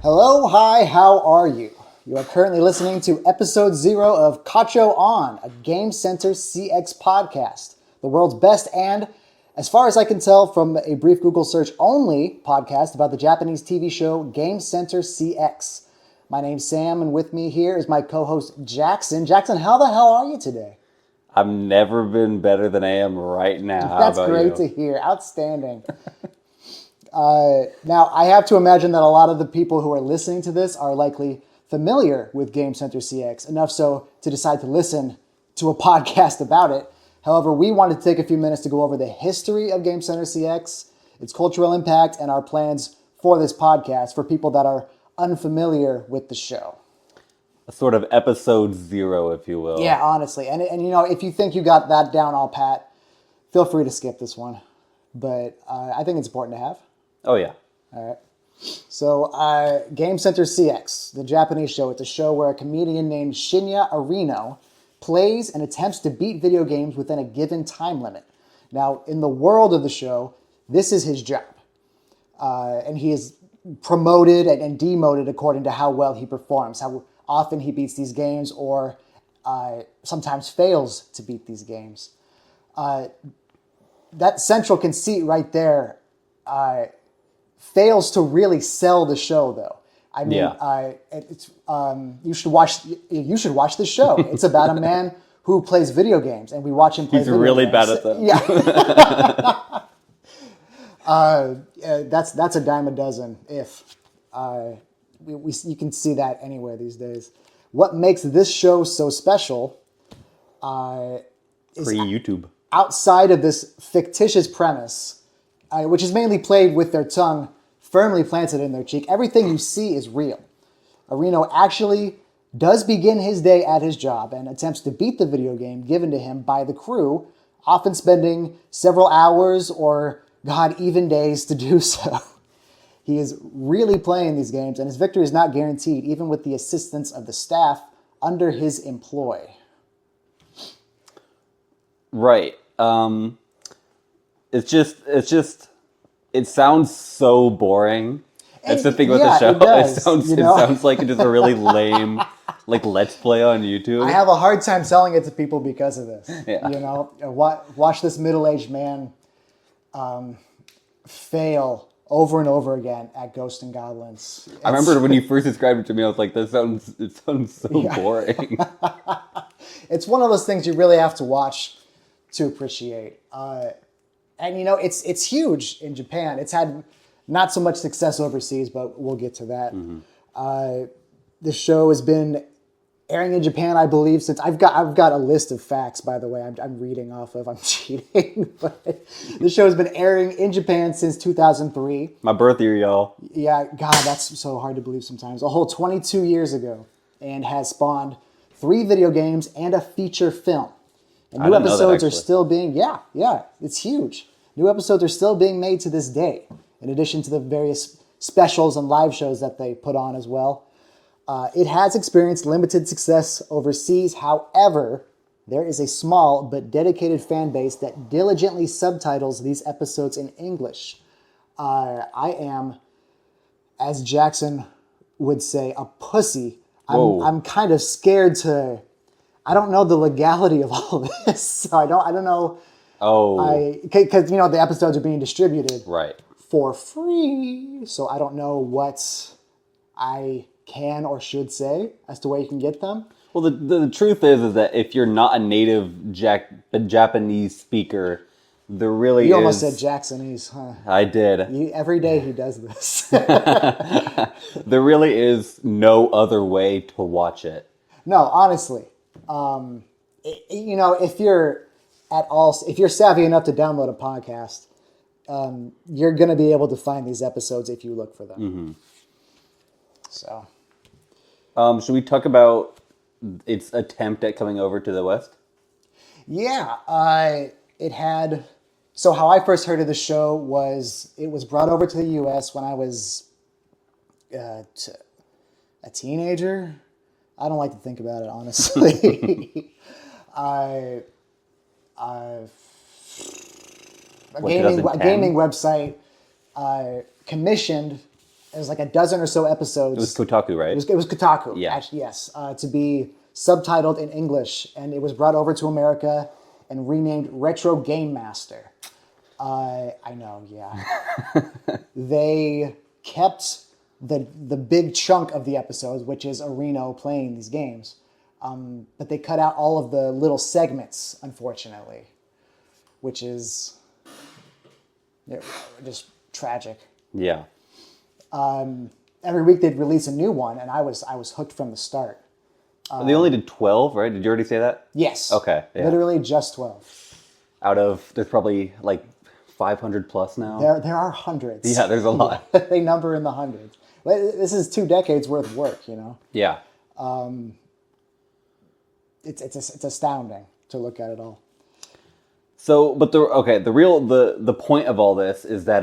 Hello, hi, how are you? You are currently listening to episode 0 of Cacho On, a GameCenter CX podcast, the world's best and, as far as I can tell from a brief Google search only, podcast about the Japanese TV show GameCenter CX. My name's Sam, and with me here is my co-host Jackson. Jackson, how the hell are you today? I've never been better than I am right now. How That's about great to hear. Outstanding. Now, I have to imagine that a lot of the people who are listening to this are likely familiar with GameCenter CX, enough so to decide to listen to a podcast about it. However, we wanted to take a few minutes to go over the history of GameCenter CX, its cultural impact, and our plans for this podcast for people that are unfamiliar with the show. A sort of episode 0, if you will. Yeah, honestly. And you know, if you think you got that down all pat, feel free to skip this one. But I think it's important to have. Oh, yeah. All right. So, GameCenter CX, the Japanese show, it's a show where a comedian named Shinya Arino plays and attempts to beat video games within a given time limit. Now, in the world of the show, this is his job. And he is promoted and demoted according to how well he performs, how often he beats these games, or sometimes fails to beat these games. That central conceit right there fails to really sell the show, though. I mean, Yeah. You should watch this show. It's about a man who plays video games, and we watch him play He's video really games. bad at them. Yeah. That's a dime a dozen. If you can see that anywhere these days. What makes this show so special is Pre-YouTube. outside of this fictitious premise, which is mainly played with their tongue firmly planted in their cheek. Everything you see is real. Arino actually does begin his day at his job and attempts to beat the video game given to him by the crew, often spending several hours or, God, even days to do so. He is really playing these games, and his victory is not guaranteed, even with the assistance of the staff under his employ. Right. It sounds so boring. That's the thing with the show. It does, it sounds like just a really lame, Let's Play on YouTube. I have a hard time selling it to people because of this. Yeah. You know, watch this middle-aged man fail over and over again at Ghosts and Goblins. I remember when you first described it to me, I was like, it sounds so boring. It's one of those things you really have to watch to appreciate. And you know, it's huge in Japan. It's had not so much success overseas, but we'll get to that. Mm-hmm. The show has been airing in Japan, I believe, since I've got a list of facts, by the way, I'm reading off of. I'm cheating, but the show has been airing in Japan since 2003. My birth year, y'all. Yeah, God, that's so hard to believe sometimes. A whole 22 years ago, and has spawned 3 video games and a feature film. And new episodes are still being, it's huge. New episodes are still being made to this day, in addition to the various specials and live shows that they put on as well. It has experienced limited success overseas. However, there is a small but dedicated fan base that diligently subtitles these episodes in English. I am, as Jackson would say, a pussy. I'm kind of scared to... I don't know the legality of all of this, so I don't know. Oh, because you know the episodes are being distributed for free, so I don't know what I can or should say as to where you can get them. Well, the truth is that if you're not a native Japanese speaker, there really You almost said Jacksonese, huh? I did. Every day he does this. There really is no other way to watch it. No, honestly. You know, if you're savvy enough to download a podcast, you're going to be able to find these episodes if you look for them. Mm-hmm. So, should we talk about its attempt at coming over to the West? Yeah, it had. So how I first heard of the show was it was brought over to the U.S. when I was a teenager. I don't like to think about it, honestly. A gaming website commissioned It was like a dozen or so episodes. It was Kotaku, right? It was Kotaku. Yeah. Actually, yes. To be subtitled in English, and it was brought over to America and renamed Retro Game Master. I know, yeah. They kept the big chunk of the episodes, which is Areno playing these games, but they cut out all of the little segments, unfortunately, which is just tragic. Yeah. Every week they'd release a new one, and I was hooked from the start. They only did 12, right? Did you already say that? Yes. Okay. Yeah. Literally just 12. Out of, there's probably like 500 plus now. There are hundreds. Yeah, there's a lot. They number in the hundreds. This is 2 decades worth of work, you know? Yeah. It's astounding to look at it all. So, but the point of all this is that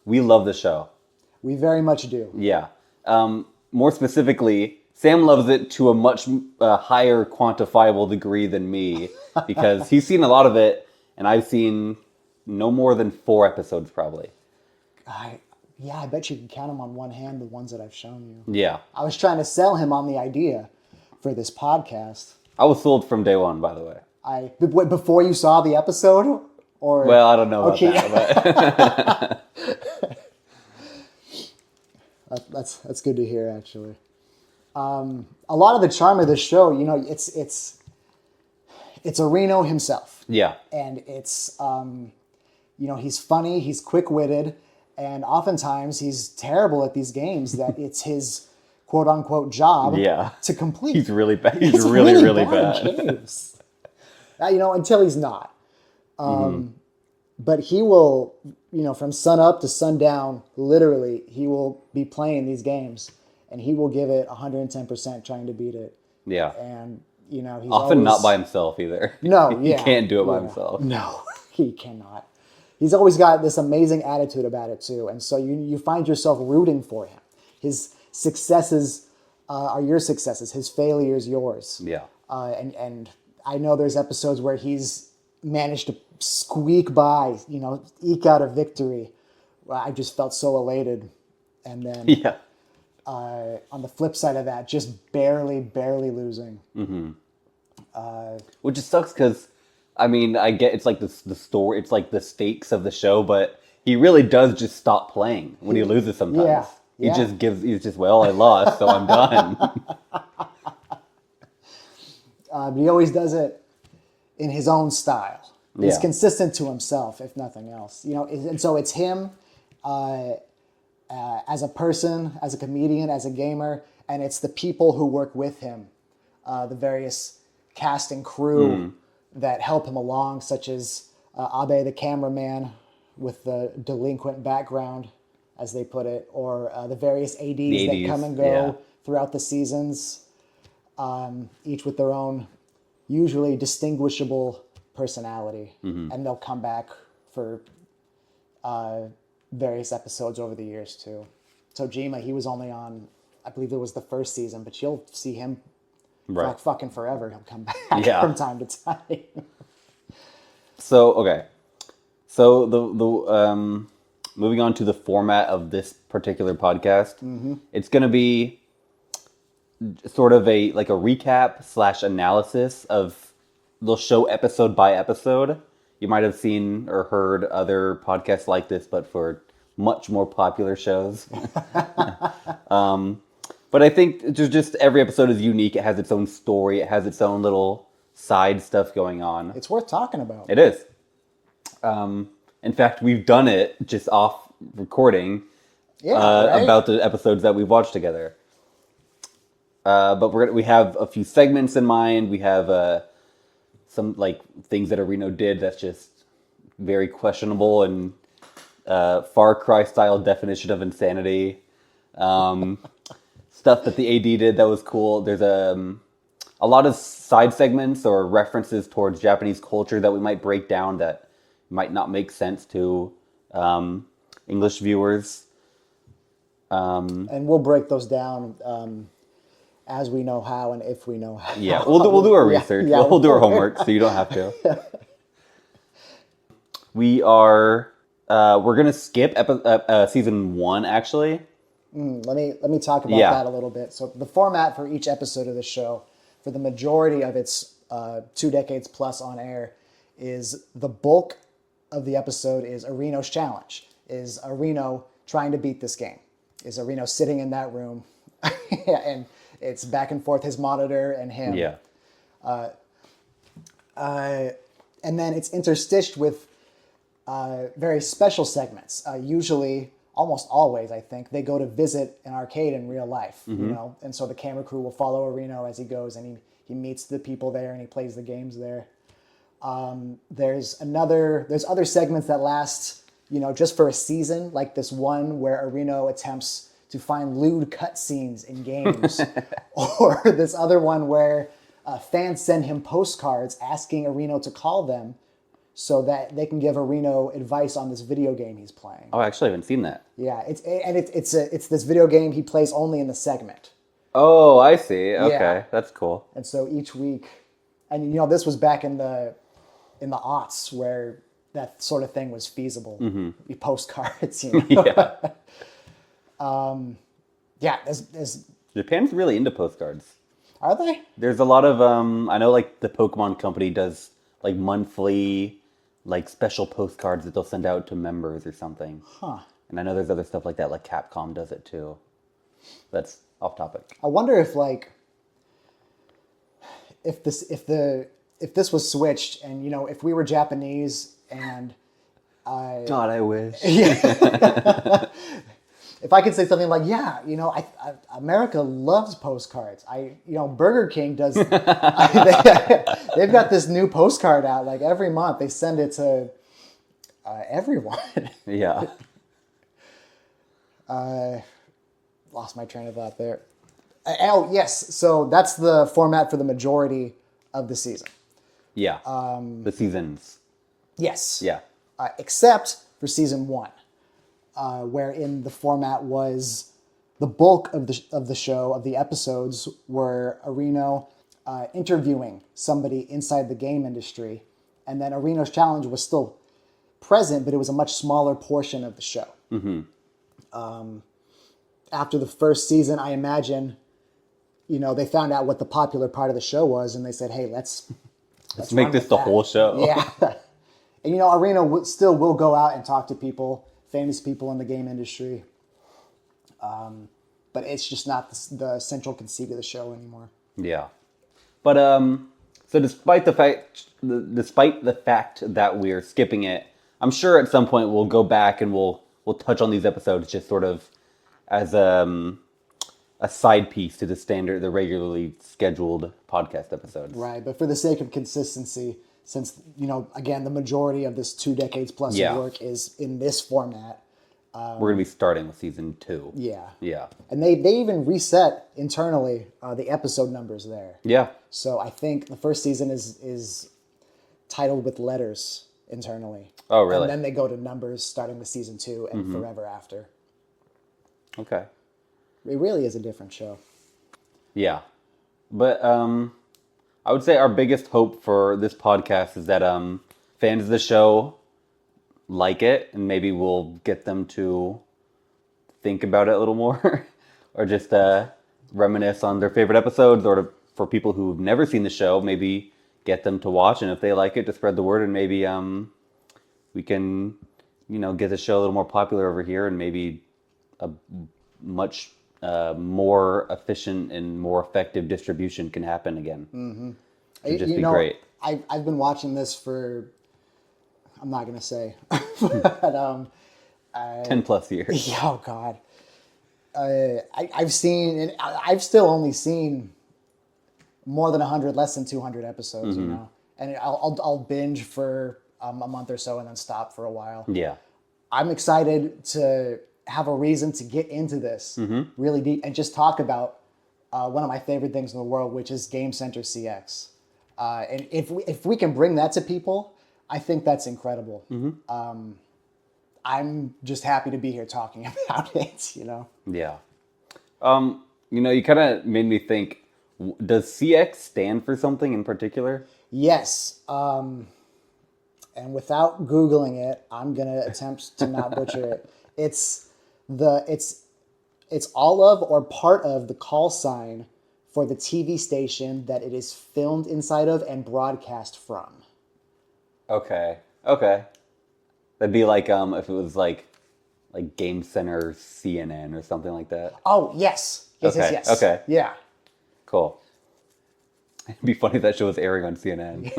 we love the show. We very much do. Yeah. More specifically, Sam loves it to a much higher quantifiable degree than me because he's seen a lot of it, and I've seen no more than 4 episodes probably. I bet you can count them on one hand, the ones that I've shown you. Yeah. I was trying to sell him on the idea for this podcast. I was sold from day one, by the way. Before you saw the episode? Or Well, I don't know about that, but... That's good to hear, actually. A lot of the charm of the show, you know, it's Reno himself. Yeah. And it's, you know, he's funny, he's quick-witted, and oftentimes he's terrible at these games that it's his quote-unquote job to complete. He's really bad. He's really bad. Games. You know, until he's not. But he will, you know, from sun up to sundown, literally, he will be playing these games, and he will give it 110% trying to beat it. Yeah. And, you know, he's often always, not by himself either. No, He can't do it by himself. No, he cannot. He's always got this amazing attitude about it, too. And so you find yourself rooting for him. His successes are your successes. His failures, yours. Yeah. And I know there's episodes where he's managed to squeak by, you know, eke out a victory. I just felt so elated. And then on the flip side of that, just barely losing. Which just sucks because, I mean, I get it's like the story, it's like the stakes of the show, but he really does just stop playing when he loses sometimes. He's just, well, I lost, so I'm done. But he always does it in his own style. He's consistent to himself, if nothing else. You know, and so it's him as a person, as a comedian, as a gamer, and it's the people who work with him, the various cast and crew that help him along, such as Abe, the cameraman, with the delinquent background, as they put it, or the various ADs that come and go throughout the seasons, each with their own usually distinguishable personality, and they'll come back for various episodes over the years too. So Jima, he was only on, I believe it was the first season, but you'll see him for like fucking forever. He'll come back from time to time. So the moving on to the format of this particular podcast, it's going to be sort of a recap / analysis of the show episode by episode. You might have seen or heard other podcasts like this, but for much more popular shows. But I think just every episode is unique. It has its own story. It has its own little side stuff going on. It's worth talking about. It is. In fact, we've done it just off recording about the episodes that we've watched together. But we have a few segments in mind. We have some things that Reno did that's just very questionable and Far Cry style definition of insanity. Stuff that the AD did that was cool. There's a lot of side segments or references towards Japanese culture that we might break down that might not make sense to English viewers. And we'll break those down as we know how and if we know how. Yeah, we'll do our research. We'll do our homework, so you don't have to. We're gonna skip season 1 actually, Let me talk about that a little bit. So the format for each episode of the show, for the majority of its 2 decades plus on air, is the bulk of the episode is Areno's challenge. Is Areno trying to beat this game? Is Areno sitting in that room and it's back and forth, his monitor and him. Yeah. And then it's interstitched with very special segments. Usually, almost always, I think, they go to visit an arcade in real life, you know? And so the camera crew will follow Reno as he goes and he meets the people there and he plays the games there. There's other segments that last, you know, just for a season, like this one where Reno attempts to find lewd cutscenes in games. Or this other one where fans send him postcards asking Reno to call them so that they can give Reno advice on this video game he's playing. Oh, I actually haven't seen that. Yeah, it's this video game he plays only in the segment. Oh, I see. Okay, that's cool. And so each week, and you know, this was back in the aughts where that sort of thing was feasible. You postcards, you know. Yeah. There's Japan's really into postcards. Are they? There's a lot of I know like the Pokemon company does like monthly like special postcards that they'll send out to members or something. Huh. And I know there's other stuff like that, like Capcom does it too. That's off topic. I wonder if like if this was switched and you know if we were Japanese and God, I wish. If I could say something like, yeah, you know, America loves postcards. Burger King does. They've got this new postcard out like every month. They send it to everyone. Yeah. Lost my train of thought there. Oh yes, so that's the format for the majority of the season. Yeah. The seasons. Yes. Yeah. Except for season 1. Wherein the format was the bulk of the show, of the episodes, were Reno interviewing somebody inside the game industry, and then Reno's challenge was still present, but it was a much smaller portion of the show. After the first season, I imagine, you know, they found out what the popular part of the show was, and they said, "Hey, let's make this the whole show." Yeah, and you know, Reno still will go out and talk to people. Famous people in the game industry, but it's just not the central conceit of the show anymore. Yeah, but so despite the fact that we're skipping it, I'm sure at some point we'll go back and we'll touch on these episodes just sort of as a side piece to the regularly scheduled podcast episodes. Right, but for the sake of consistency. Since, you know, again, the majority of this 2 decades plus of work is in this format. We're going to be starting with season 2. Yeah. Yeah. And they even reset internally the episode numbers there. Yeah. So I think the first season is titled with letters internally. Oh, really? And then they go to numbers starting with season 2 and forever after. Okay. It really is a different show. Yeah. But, I would say our biggest hope for this podcast is that fans of the show like it, and maybe we'll get them to think about it a little more, or just reminisce on their favorite episodes, or for people who've never seen the show, maybe get them to watch, and if they like it, to spread the word, and maybe we can, you know, get the show a little more popular over here, and maybe a much more efficient and more effective distribution can happen again. It'd just be great. I've been watching this for, I'm not going to say, but 10 plus years. Yeah, oh God. I've seen, and I've still only seen more than 100, less than 200 episodes, you know, and I'll binge for a month or so and then stop for a while. Yeah. I'm excited to have a reason to get into this really deep and just talk about one of my favorite things in the world, which is GameCenter CX. And if we can bring that to people, I think that's incredible. I'm just happy to be here talking about it, you know? Yeah. You know, you kind of made me think, does CX stand for something in particular? Yes. And without Googling it, I'm going to attempt to not butcher it. It's It's all of or part of the call sign for the TV station that it is filmed inside of and broadcast from. Okay. That'd be like if it was like GameCenter CNN or something like that. Oh, yes. Yes. Okay. Yeah. Cool. It'd be funny if that show was airing on CNN.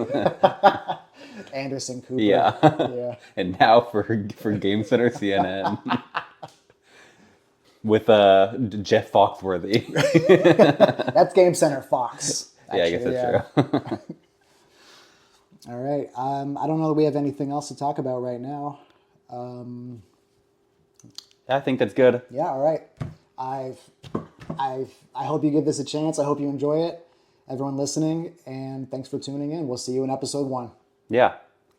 Anderson Cooper. Yeah. And now for GameCenter CNN with Jeff Foxworthy. That's Game Center Fox. Actually, I guess that's true. All right. I don't know that we have anything else to talk about right now. I think that's good. Yeah. All right. I hope you give this a chance. I hope you enjoy it, everyone listening, and thanks for tuning in. We'll see you in episode 1. Yeah.